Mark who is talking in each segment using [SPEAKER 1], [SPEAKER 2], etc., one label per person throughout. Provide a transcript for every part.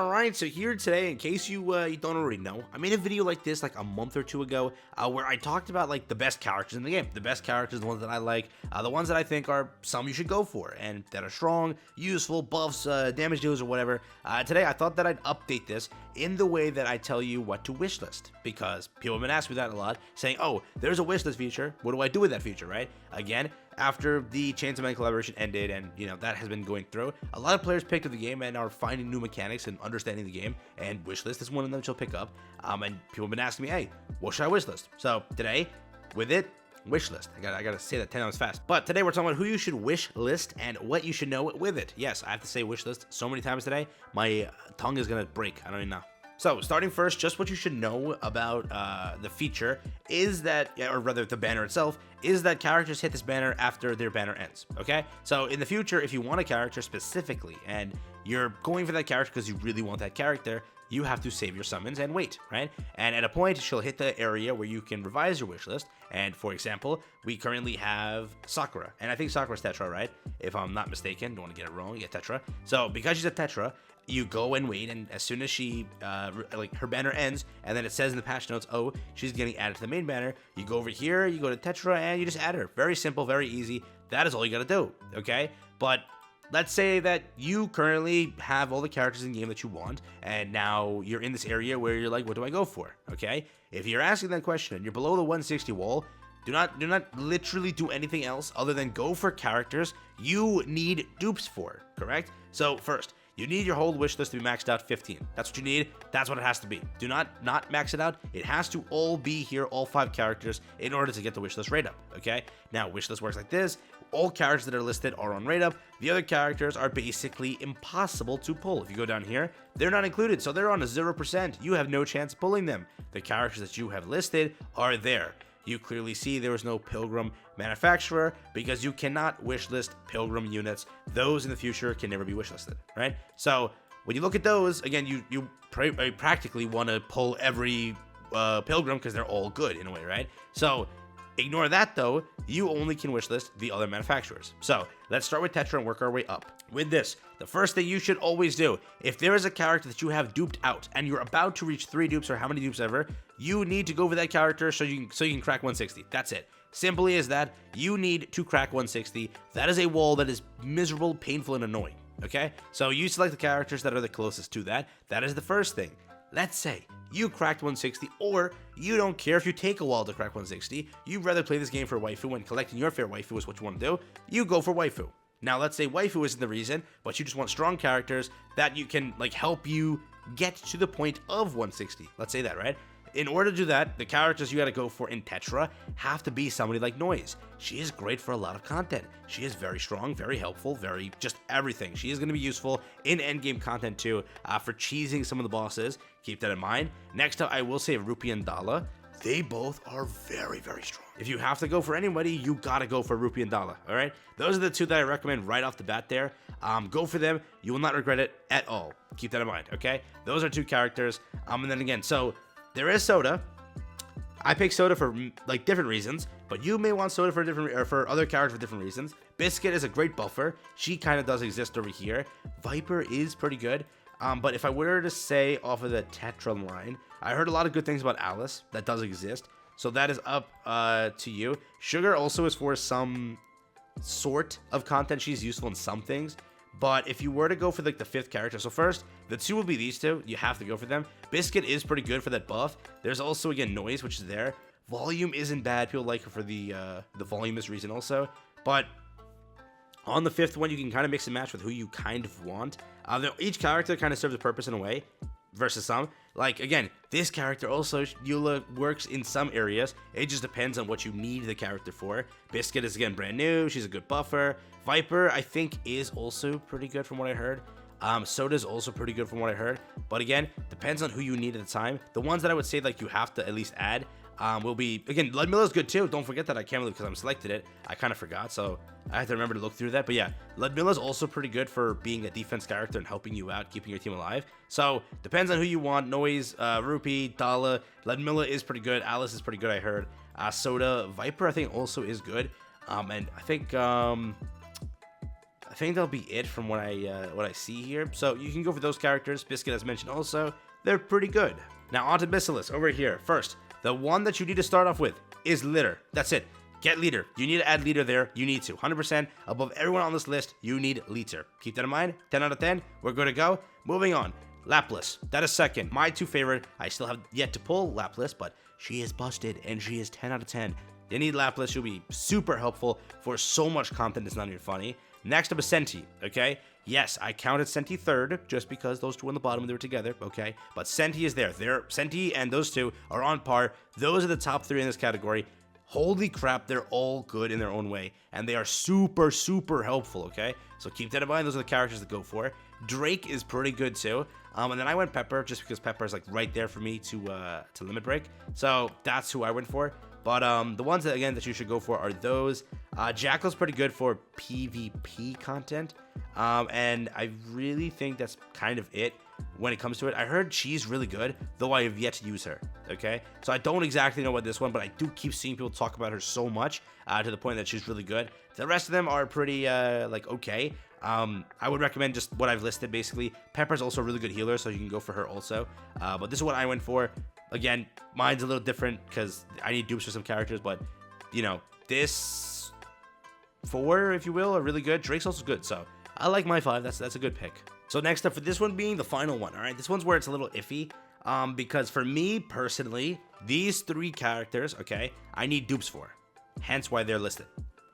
[SPEAKER 1] Alright, so here today, in case you don't already know, I made a video like this like a month or two ago where I talked about like the best characters in the game. The best characters, the ones that I like, the ones that I think are some you should go for, and that are strong, useful, buffs, damage dealers, or whatever. Today, I thought that I'd update this in the way that I tell you what to wishlist, because people have been asking me that a lot, saying, oh, there's a wishlist feature, what do I do with that feature, right? Again, after the Chains of Men collaboration ended, and that has been going through, a lot of players picked up the game and are finding new mechanics and understanding the game, and wishlist is one of them that you'll pick up. And people have been asking me, hey, what should I wishlist? So today, with it, wishlist. I gotta say that 10 times fast. But today we're talking about who you should wishlist and what you should know with it. Yes, I have to say wishlist so many times today, my tongue is gonna break. I don't even know. So, starting first, just what you should know about the feature is that, or rather the banner itself, is that characters hit this banner after their banner ends, okay? So, in the future, if you want a character specifically, and you're going for that character because you really want that character, you have to save your summons and wait, right? And at a point, she'll hit the area where you can revise your wish list. And for example, we currently have Sakura, and I think Sakura's Tetra, right? If I'm not mistaken, don't want to get it wrong, yeah, Tetra. So because she's a Tetra, you go and wait, and as soon as she, like her banner ends, and then it says in the patch notes, oh, she's getting added to the main banner, you go over here, you go to Tetra, and you just add her. Very simple, very easy. That is all you gotta do, okay? But let's say that you currently have all the characters in the game that you want, and now you're in this area where you're like, what do I go for, okay? If you're asking that question and you're below the 160 wall, do not literally do anything else other than go for characters you need dupes for, correct? So first, you need your whole wish list to be maxed out 15. That's what you need. That's what it has to be. Do not max it out. It has to all be here, all 5 characters, in order to get the wish list rate up, okay? Now, wish list works like this. All characters that are listed are on rate up. The other characters are basically impossible to pull. If you go down here, they're not included, so they're on a 0%. You have no chance of pulling them. The characters that you have listed are there. You clearly see there was no Pilgrim manufacturer because you cannot wishlist Pilgrim units. Those in the future can never be wishlisted, right? So when you look at those, again, you practically want to pull every Pilgrim because they're all good in a way, right? So ignore that though, you only can wishlist the other manufacturers. So let's start with Tetra and work our way up. With this, the first thing you should always do, if there is a character that you have duped out and you're about to reach 3 dupes or how many dupes ever, you need to go for that character so you can crack 160. That's it. Simply as that, you need to crack 160. That is a wall that is miserable, painful, and annoying. Okay? So you select the characters that are the closest to that. That is the first thing. Let's say you cracked 160, or you don't care if you take a while to crack 160. You'd rather play this game for waifu, and collecting your fair waifu is what you want to do. You go for waifu. Now, let's say waifu isn't the reason, but you just want strong characters that you can like help you get to the point of 160. Let's say that, right? In order to do that, the characters you gotta go for in Tetra have to be somebody like Noise. She is great for a lot of content. She is very strong, very helpful, very just everything. She is gonna be useful in endgame content too, for cheesing some of the bosses. Keep that in mind. Next up, I will say Rupee and Dala. They both are very, very strong. If you have to go for anybody, you gotta go for Rupee and Dala, all right? Those are the 2 that I recommend right off the bat there. Go for them. You will not regret it at all. Keep that in mind, okay? Those are 2 characters. And then again, so there is Soda. I pick Soda for like different reasons, but you may want Soda for for other characters for different reasons. Biscuit is a great buffer. She kind of does exist over here. Viper is pretty good. But if I were to say off of the Tetra line, I heard a lot of good things about Alice. That does exist. So that is up to you. Sugar also is for some sort of content. She's useful in some things. But if you were to go for like the 5th character, so first, the 2 will be these 2. You have to go for them. Biscuit is pretty good for that buff. There's also, again, Noise, which is there. Volume isn't bad. People like her for the voluminous reason also. But on the 5th one, you can kind of mix and match with who you kind of want. Each character kind of serves a purpose in a way, versus some. Like, again, this character also, Eula, works in some areas. It just depends on what you need the character for. Biscuit is, again, brand new. She's a good buffer. Viper, I think, is also pretty good from what I heard. Soda is also pretty good from what I heard. But again, depends on who you need at the time. The ones that I would say, like, you have to at least add will be, again, Ludmilla's good too. Don't forget that. I can't believe because I'm selected it. I kind of forgot, so I have to remember to look through that. But yeah, Ludmilla's also pretty good for being a defense character and helping you out, keeping your team alive. So depends on who you want. Noise, Rupee, Dala. Ludmilla is pretty good. Alice is pretty good, I heard. Soda, Viper, I think also is good. And I think I think that'll be it from what I see here. So you can go for those characters. Biscuit, as mentioned, also they're pretty good. Now on to Basilis over here. First, the one that you need to start off with is Litter. That's it. Get Leader. You need to add Leader there. You need to. 100% above everyone on this list, you need Leader. Keep that in mind. 10 out of 10. We're good to go. Moving on. Lapras. That is second. My two favorite. I still have yet to pull Lapras, but she is busted and she is 10 out of 10. You need Lapras. She'll be super helpful for so much content. It's not even funny. Next up is Senti, okay? Yes, I counted Senti third, just because those two on the bottom, they were together, okay? But Senti is there. Senti and those two are on par. Those are the top three in this category. Holy crap, they're all good in their own way. And they are super, super helpful, okay? So keep that in mind. Those are the characters to go for. Drake is pretty good, too. And then I went Pepper, just because Pepper is, like, right there for me to limit break. So that's who I went for. But the ones that, again, that you should go for are those. Jackal's pretty good for PvP content. And I really think that's kind of it when it comes to it. I heard she's really good, though I have yet to use her, okay? So I don't exactly know about this one, but I do keep seeing people talk about her so much to the point that she's really good. The rest of them are pretty, like, okay. I would recommend just what I've listed, basically. Pepper's also a really good healer, so you can go for her also. But this is what I went for. Again, mine's a little different because I need dupes for some characters, but, you know, this 4, if you will, are really good. Drake's also good, so I like my 5. That's a good pick. So next up for this one being the final one, all right? This one's where it's a little iffy because for me, personally, these 3 characters, okay, I need dupes for. Hence why they're listed,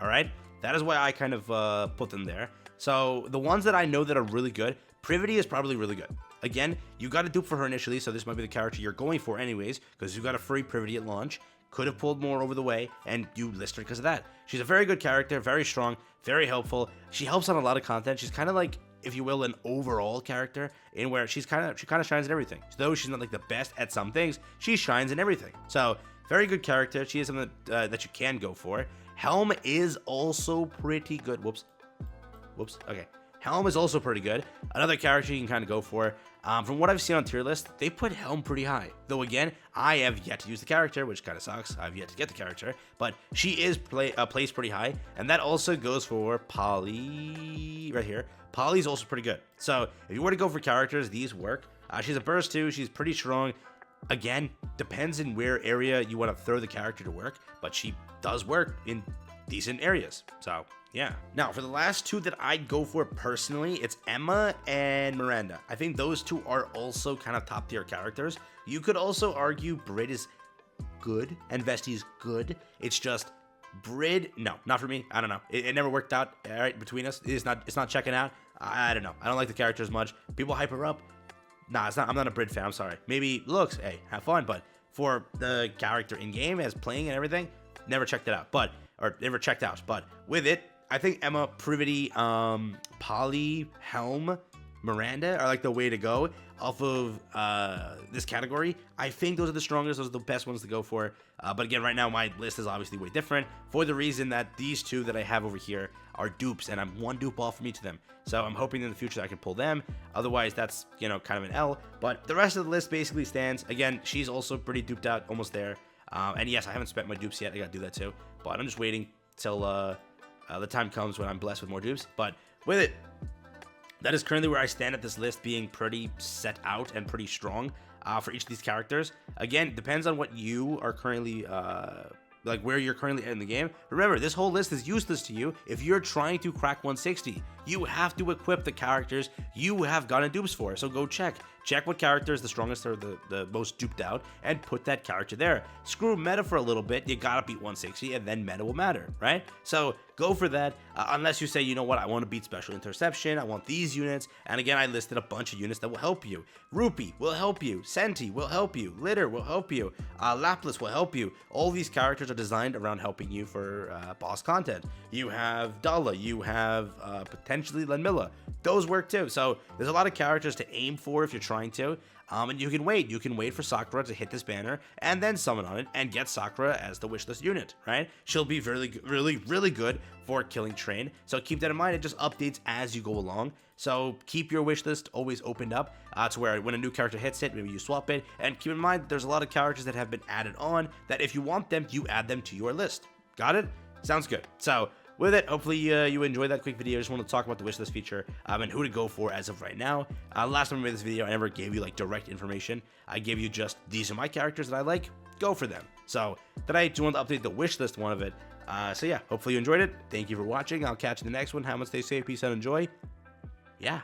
[SPEAKER 1] all right? That is why I kind of put them there. So the ones that I know that are really good, Privity is probably really good. Again, you got a dupe for her initially, so this might be the character you're going for anyways, because you got a free Privity at launch. Could have pulled more over the way, and you list her because of that. She's a very good character, very strong, very helpful. She helps on a lot of content. She's kind of like, if you will, an overall character in where she kind of shines in everything. So though she's not like the best at some things, she shines in everything. So very good character. She is something that you can go for. Helm is also pretty good. Whoops. Okay. Helm is also pretty good. Another character you can kind of go for. From what I've seen on tier list, they put Helm pretty high. Though again, I have yet to use the character, which kind of sucks. I've yet to get the character, but she is placed pretty high, and that also goes for Polly right here. Polly's also pretty good. So if you were to go for characters, these work. She's a burst too. She's pretty strong. Again, depends in where area you want to throw the character to work, but she does work in decent areas. So yeah. Now, for the last 2 that I'd go for personally, it's Emma and Miranda. I think those 2 are also kind of top tier characters. You could also argue Brid is good and Vesti is good. It's just Brid, no, not for me. I don't know. It never worked out, all right, between us. It's not checking out. I don't know. I don't like the character as much. People hype her up. Nah, I'm not a Brid fan. I'm sorry. Maybe looks, hey, have fun, but for the character in game as playing and everything, never checked it out. But with it, I think Emma, Privity, Polly, Helm, Miranda are like the way to go off of this category. I think those are the strongest. Those are the best ones to go for. But again, right now my list is obviously way different for the reason that these 2 that I have over here are dupes, and I'm 1 dupe off from each of them. So I'm hoping in the future that I can pull them. Otherwise, that's, you know, kind of an L. But the rest of the list basically stands. Again, she's also pretty duped out, almost there. And yes, I haven't spent my dupes yet. I gotta do that too. But I'm just waiting till the time comes when I'm blessed with more dupes. But with it, that is currently where I stand at this list, being pretty set out and pretty strong for each of these characters. Again, depends on what you are currently, like where you're currently in the game. Remember, this whole list is useless to you if you're trying to crack 160. You have to equip the characters you have gotten dupes for. So go check what character is the strongest or the most duped out, and put that character there. Screw meta for a little bit. You gotta beat 160, and then meta will matter, right? So go for that, unless you say, you know what, I want to beat special interception, I want these units. And again, I listed a bunch of units that will help you. Rupee will help you, Senti will help you, Litter will help you, Lapras will help you. All these characters are designed around helping you for boss content. You have Dalla, you have potentially Lenmilla. Those work too. So there's a lot of characters to aim for if you're trying to. And you can wait for Sakura to hit this banner and then summon on it and get Sakura as the wishlist unit, right? She'll be really good for killing Train. So keep that in mind. It just updates as you go along. So keep your wishlist always opened up to where when a new character hits it, maybe you swap it. And keep in mind, there's a lot of characters that have been added on that if you want them, you add them to your list. Got it? Sounds good. So with it, hopefully you enjoyed that quick video. I just want to talk about the wishlist feature and who to go for as of right now. Last time I made this video, I never gave you like direct information. I gave you just these are my characters that I like. Go for them. So today I just wanted to update the wishlist one of it. So yeah, hopefully you enjoyed it. Thank you for watching. I'll catch you in the next one. Have a stay safe, peace out, enjoy. Yeah.